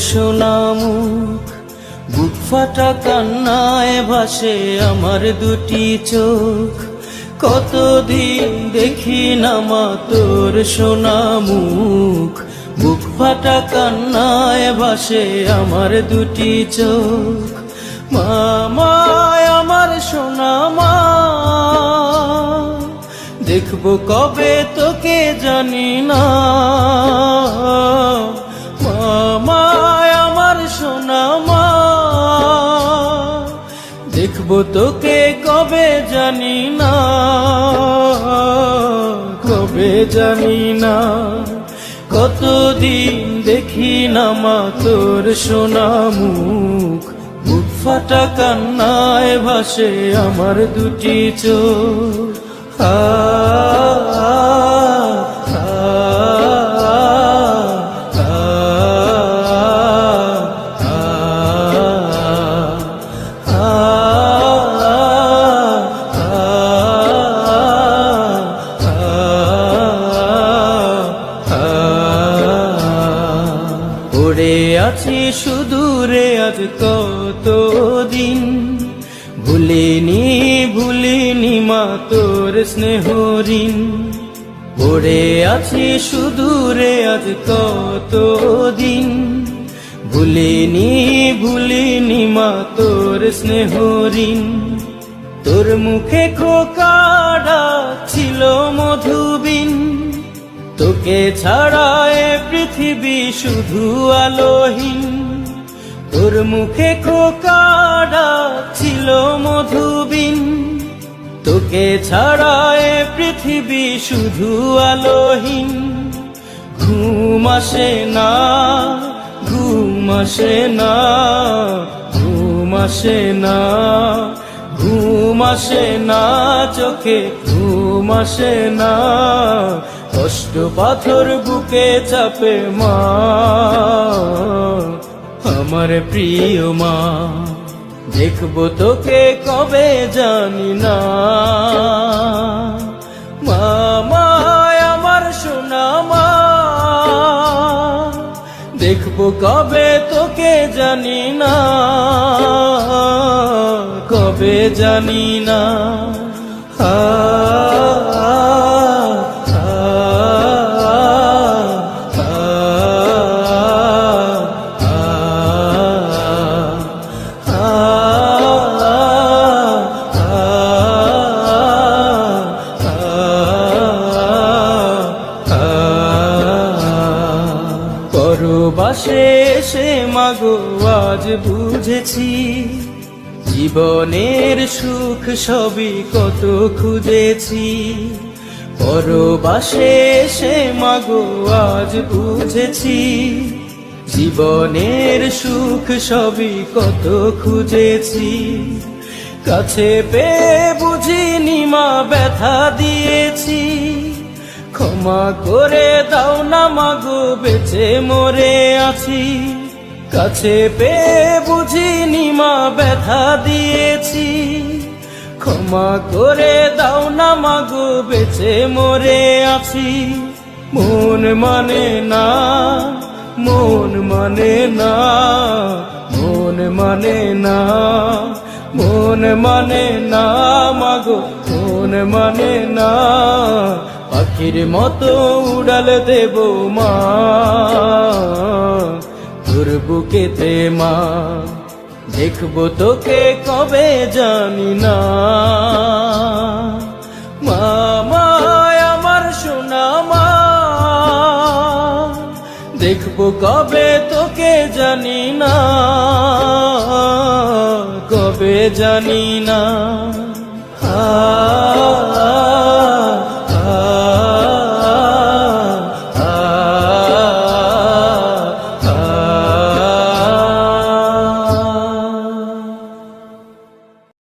সোনা মুখ, বুক ফাটা কান্নায় ভাসে আমার দুটি চোখ। কতদিন দেখি না মা তোর সোনা মুখ, বুক ফাটা কান্নায় ভাসে আমার দুটি চোখ। মা আমার সোনা মা, দেখবো কবে তোকে জানি না। মা আমার সোনা মা, দেখবো তোকে কবে জানি না, কবে জানি না। কতদিন দেখি না মা তোর সোনা মুখ, বুক ফাটা কান্নায় ভাসে আমার দুটি চোখ। পড়ে আছি সুদূরে আজ কতদিন, ভুলিনি মা তোর স্নেহ ঋণ। পড়ে আছি সুদূরে আজ কতদিন, ভুলিনি মা তোর স্নেহ ঋণ। তোর মুখে খোকাডা ছিল মধুবিন, তোকে ছাড়া এ পৃথিবী শুধু আলোহীন। তোর মুখে খোকাডা ছিল মধুবিন, তোকে ছাড়া এ পৃথিবী শুধু আলোহীন। ঘুম আসে না, ঘুম আসে না, ঘুম আসে না, ঘুম আসে না চোখে, ঘুম আসে না। কষ্ট পাথর বুকে চাপে মা, আমার প্রিয় মা, দেখবো তোকে কবে জানি না। মা আমার সোনা মা, দেখবো কবে তোকে জানি না, কবে জানি না। পরবাসে এসে মাগো আজ বুঝেছি, জীবনের সুখ সবই কত খুঁজেছি। পরবাসে এসে মাগো আজ বুঝেছি, জীবনের সুখ সবই কত খুঁজেছি। কাছে পেয়ে বুঝিনি মা ব্যথা দিয়েছি, ক্ষমা করে দাও না মাগো বেঁচে মরে আছি। কাছে পেয়ে বুঝিনি মা ব্যথা দিয়েছি, ক্ষমা করে দাও না মাগো বেঁচে মরে আছি। মন মানে না, মন মানে না, মন মানে না, মন মানে না মাগো, মন মানে না। পাখির মতো উড়াল দেব মা তোর বুকেতে মা, দেখবো তোকে কবে জানি না। মা আমার সোনা মা, দেখবো কবে তোকে জানি না, কবে জানি না।